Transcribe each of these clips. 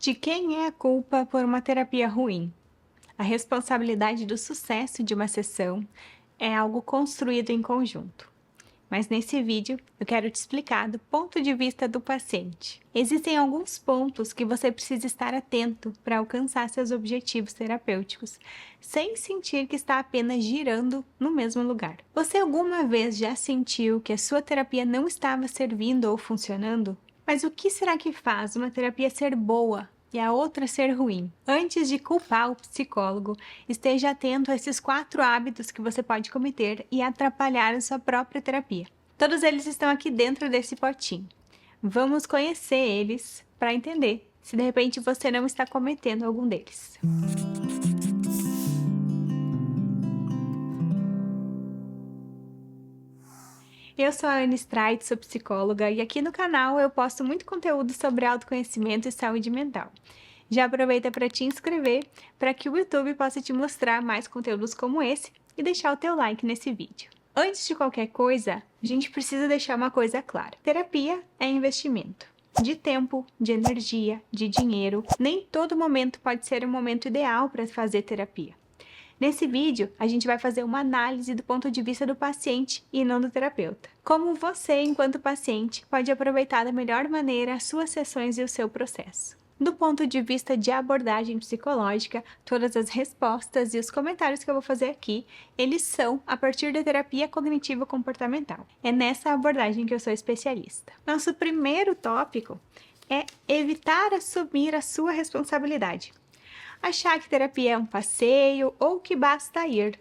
De quem é a culpa por uma terapia ruim? A responsabilidade do sucesso de uma sessão é algo construído em conjunto. Mas nesse vídeo eu quero te explicar do ponto de vista do paciente. Existem alguns pontos que você precisa estar atento para alcançar seus objetivos terapêuticos, sem sentir que está apenas girando no mesmo lugar. Você alguma vez já sentiu que a sua terapia não estava servindo ou funcionando? Mas o que será que faz uma terapia ser boa e a outra ser ruim? Antes de culpar o psicólogo, esteja atento a esses 4 hábitos que você pode cometer e atrapalhar a sua própria terapia. Todos eles estão aqui dentro desse potinho. Vamos conhecer eles para entender se de repente você não está cometendo algum deles. Eu sou a Anne Streit, sou psicóloga e aqui no canal eu posto muito conteúdo sobre autoconhecimento e saúde mental. Já aproveita para te inscrever para que o YouTube possa te mostrar mais conteúdos como esse e deixar o teu like nesse vídeo. Antes de qualquer coisa, a gente precisa deixar uma coisa clara. Terapia é investimento. De tempo, de energia, de dinheiro. Nem todo momento pode ser o momento ideal para fazer terapia. Nesse vídeo, a gente vai fazer uma análise do ponto de vista do paciente e não do terapeuta. Como você, enquanto paciente, pode aproveitar da melhor maneira as suas sessões e o seu processo. Do ponto de vista de abordagem psicológica, todas as respostas e os comentários que eu vou fazer aqui, eles são a partir da terapia cognitivo-comportamental. É nessa abordagem que eu sou especialista. Nosso primeiro tópico é evitar assumir a sua responsabilidade. Achar que terapia é um passeio ou que basta ir.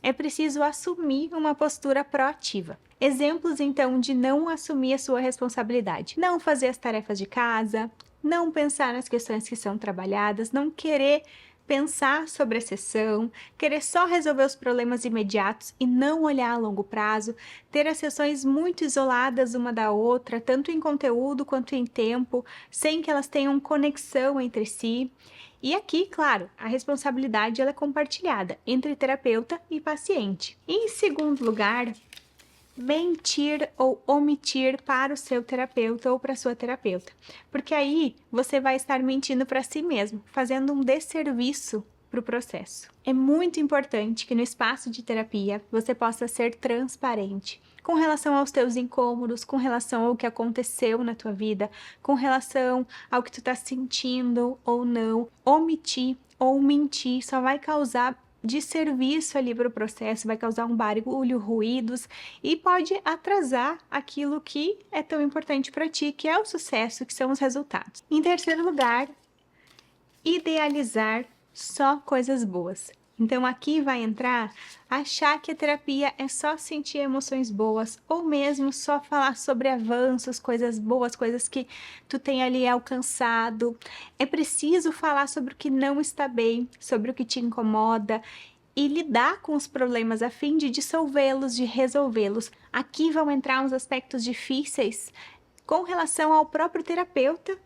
É preciso assumir uma postura proativa. Exemplos, então, de não assumir a sua responsabilidade. Não fazer as tarefas de casa, não pensar nas questões que são trabalhadas, não querer pensar sobre a sessão, querer só resolver os problemas imediatos e não olhar a longo prazo, ter as sessões muito isoladas uma da outra, tanto em conteúdo quanto em tempo, sem que elas tenham conexão entre si. E aqui, claro, a responsabilidade ela é compartilhada entre terapeuta e paciente. Em segundo lugar, mentir ou omitir para o seu terapeuta ou para a sua terapeuta, porque aí você vai estar mentindo para si mesmo, fazendo um desserviço para o processo. É muito importante que no espaço de terapia você possa ser transparente com relação aos teus incômodos, com relação ao que aconteceu na tua vida, com relação ao que tu tá sentindo ou não. Omitir ou mentir só vai causar desserviço ali para o processo, vai causar um barulho, ruídos e pode atrasar aquilo que é tão importante para ti, que é o sucesso, que são os resultados. Em terceiro lugar, idealizar só coisas boas. Então aqui vai entrar achar que a terapia é só sentir emoções boas ou mesmo só falar sobre avanços, coisas boas, coisas que tu tem ali alcançado. É preciso falar sobre o que não está bem, sobre o que te incomoda e lidar com os problemas a fim de dissolvê-los, de resolvê-los. Aqui vão entrar uns aspectos difíceis com relação ao próprio terapeuta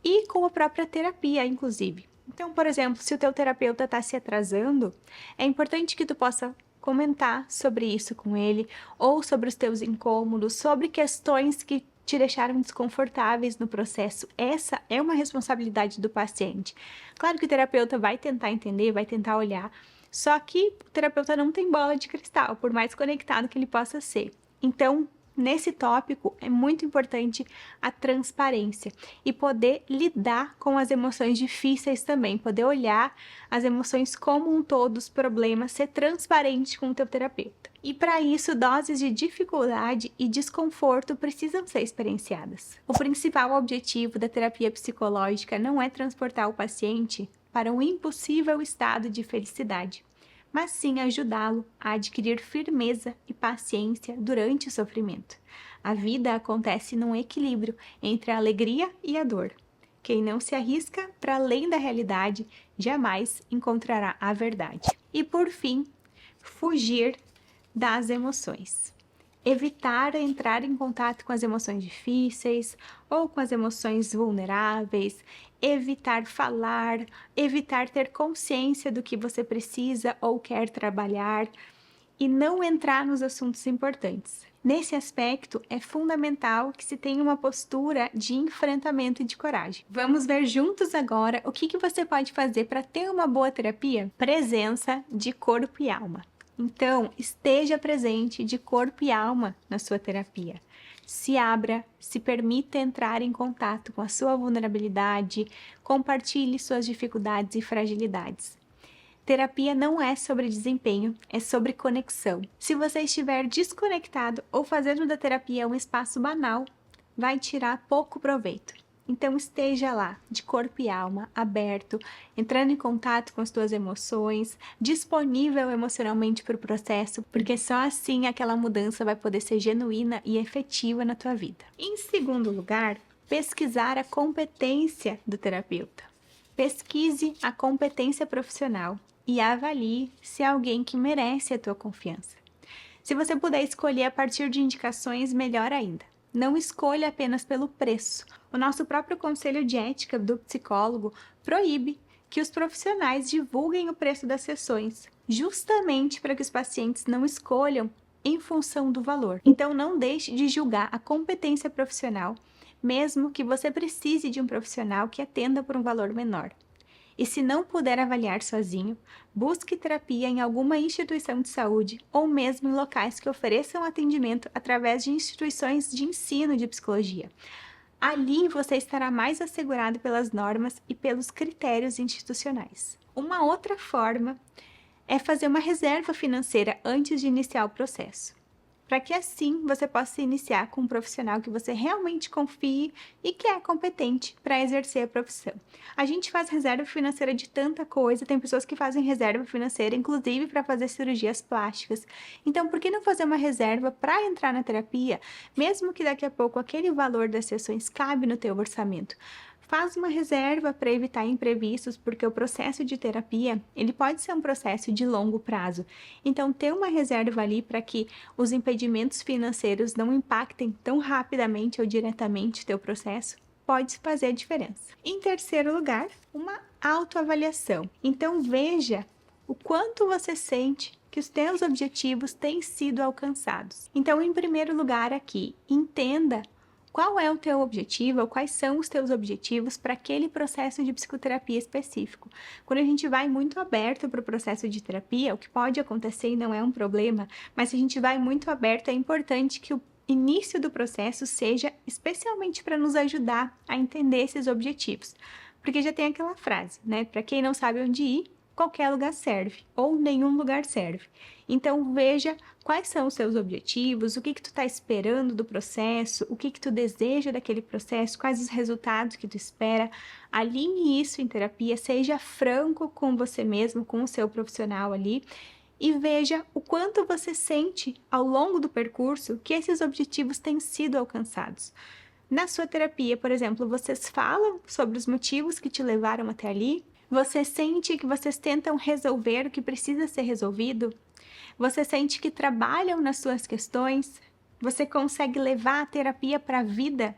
e com a própria terapia, inclusive. Então, por exemplo, se o teu terapeuta está se atrasando, é importante que tu possa comentar sobre isso com ele, ou sobre os teus incômodos, sobre questões que te deixaram desconfortáveis no processo. Essa é uma responsabilidade do paciente. Claro que o terapeuta vai tentar entender, vai tentar olhar, só que o terapeuta não tem bola de cristal, por mais conectado que ele possa ser. Então, nesse tópico, é muito importante a transparência e poder lidar com as emoções difíceis também, poder olhar as emoções como um todo, os problemas, ser transparente com o teu terapeuta. E para isso, doses de dificuldade e desconforto precisam ser experienciadas. O principal objetivo da terapia psicológica não é transportar o paciente para um impossível estado de felicidade, mas sim ajudá-lo a adquirir firmeza e paciência durante o sofrimento. A vida acontece num equilíbrio entre a alegria e a dor. Quem não se arrisca para além da realidade jamais encontrará a verdade. E por fim, fugir das emoções. Evitar entrar em contato com as emoções difíceis ou com as emoções vulneráveis, evitar falar, evitar ter consciência do que você precisa ou quer trabalhar e não entrar nos assuntos importantes. Nesse aspecto, é fundamental que se tenha uma postura de enfrentamento e de coragem. Vamos ver juntos agora o que você pode fazer para ter uma boa terapia? Presença de corpo e alma. Então, esteja presente de corpo e alma na sua terapia. Se abra, se permita entrar em contato com a sua vulnerabilidade, compartilhe suas dificuldades e fragilidades. Terapia não é sobre desempenho, é sobre conexão. Se você estiver desconectado ou fazendo da terapia um espaço banal, vai tirar pouco proveito. Então esteja lá, de corpo e alma, aberto, entrando em contato com as tuas emoções, disponível emocionalmente para o processo, porque só assim aquela mudança vai poder ser genuína e efetiva na tua vida. Em segundo lugar, pesquisar a competência do terapeuta. Pesquise a competência profissional e avalie se é alguém que merece a tua confiança. Se você puder escolher a partir de indicações, melhor ainda. Não escolha apenas pelo preço. O nosso próprio conselho de ética do psicólogo proíbe que os profissionais divulguem o preço das sessões, justamente para que os pacientes não escolham em função do valor. Então, não deixe de julgar a competência profissional, mesmo que você precise de um profissional que atenda por um valor menor. E se não puder avaliar sozinho, busque terapia em alguma instituição de saúde ou mesmo em locais que ofereçam atendimento através de instituições de ensino de psicologia. Ali você estará mais assegurado pelas normas e pelos critérios institucionais. Uma outra forma é fazer uma reserva financeira antes de iniciar o processo, para que assim você possa iniciar com um profissional que você realmente confie e que é competente para exercer a profissão. A gente faz reserva financeira de tanta coisa, tem pessoas que fazem reserva financeira, inclusive para fazer cirurgias plásticas. Então, por que não fazer uma reserva para entrar na terapia, mesmo que daqui a pouco aquele valor das sessões cabe no teu orçamento? Faz uma reserva para evitar imprevistos, porque o processo de terapia, ele pode ser um processo de longo prazo. Então, ter uma reserva ali para que os impedimentos financeiros não impactem tão rapidamente ou diretamente o teu processo, pode fazer a diferença. Em terceiro lugar, uma autoavaliação. Então, veja o quanto você sente que os teus objetivos têm sido alcançados. Então, em primeiro lugar aqui, entenda qual é o teu objetivo ou quais são os teus objetivos para aquele processo de psicoterapia específico. Quando a gente vai muito aberto para o processo de terapia, o que pode acontecer e não é um problema, mas se a gente vai muito aberto, é importante que o início do processo seja especialmente para nos ajudar a entender esses objetivos. Porque já tem aquela frase, né? Para quem não sabe onde ir, qualquer lugar serve, ou nenhum lugar serve. Então, veja quais são os seus objetivos, o que tu está esperando do processo, o que tu deseja daquele processo, quais os resultados que tu espera. Alinhe isso em terapia, seja franco com você mesmo, com o seu profissional ali, e veja o quanto você sente ao longo do percurso que esses objetivos têm sido alcançados. Na sua terapia, por exemplo, vocês falam sobre os motivos que te levaram até ali? Você sente que vocês tentam resolver o que precisa ser resolvido? Você sente que trabalham nas suas questões? Você consegue levar a terapia para a vida?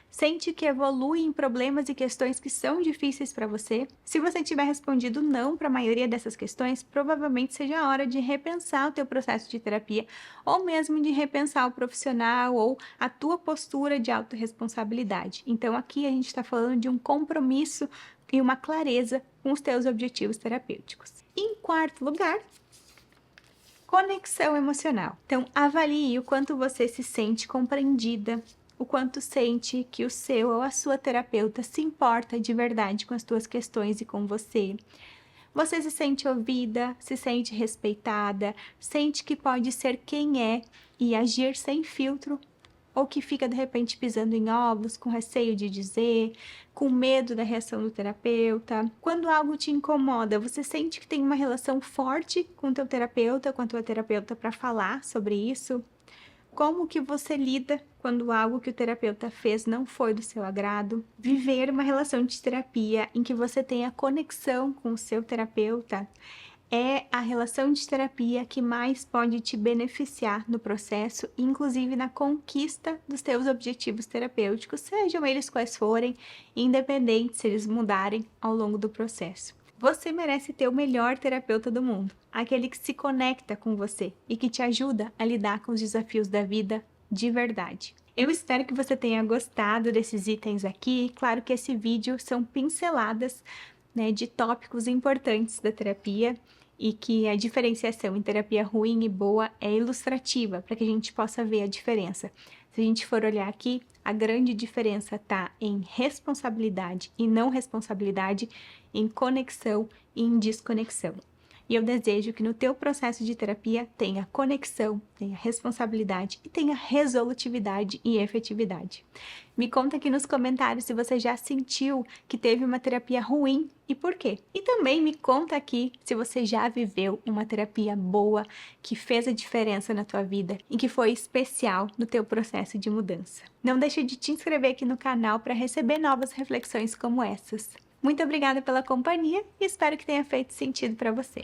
Sente que evolui em problemas e questões que são difíceis para você? Se você tiver respondido não para a maioria dessas questões, provavelmente seja a hora de repensar o teu processo de terapia ou mesmo de repensar o profissional ou a tua postura de autorresponsabilidade. Então aqui a gente está falando de um compromisso e uma clareza com os teus objetivos terapêuticos. Em quarto lugar, conexão emocional. Então, avalie o quanto você se sente compreendida, o quanto sente que o seu ou a sua terapeuta se importa de verdade com as tuas questões e com você. Você se sente ouvida, se sente respeitada, sente que pode ser quem é e agir sem filtro, ou que fica de repente pisando em ovos, com receio de dizer, com medo da reação do terapeuta. Quando algo te incomoda, você sente que tem uma relação forte com o teu terapeuta, com a tua terapeuta para falar sobre isso? Como que você lida quando algo que o terapeuta fez não foi do seu agrado? Viver uma relação de terapia em que você tenha conexão com o seu terapeuta é a relação de terapia que mais pode te beneficiar no processo, inclusive na conquista dos teus objetivos terapêuticos, sejam eles quais forem, independente se eles mudarem ao longo do processo. Você merece ter o melhor terapeuta do mundo, aquele que se conecta com você e que te ajuda a lidar com os desafios da vida de verdade. Eu espero que você tenha gostado desses itens aqui. Claro que esse vídeo são pinceladas, né, de tópicos importantes da terapia e que a diferenciação em terapia ruim e boa é ilustrativa, para que a gente possa ver a diferença. Se a gente for olhar aqui, a grande diferença está em responsabilidade e não responsabilidade, em conexão e em desconexão. E eu desejo que no teu processo de terapia tenha conexão, tenha responsabilidade e tenha resolutividade e efetividade. Me conta aqui nos comentários se você já sentiu que teve uma terapia ruim e por quê. E também me conta aqui se você já viveu uma terapia boa que fez a diferença na tua vida e que foi especial no teu processo de mudança. Não deixe de te inscrever aqui no canal para receber novas reflexões como essas. Muito obrigada pela companhia e espero que tenha feito sentido para você.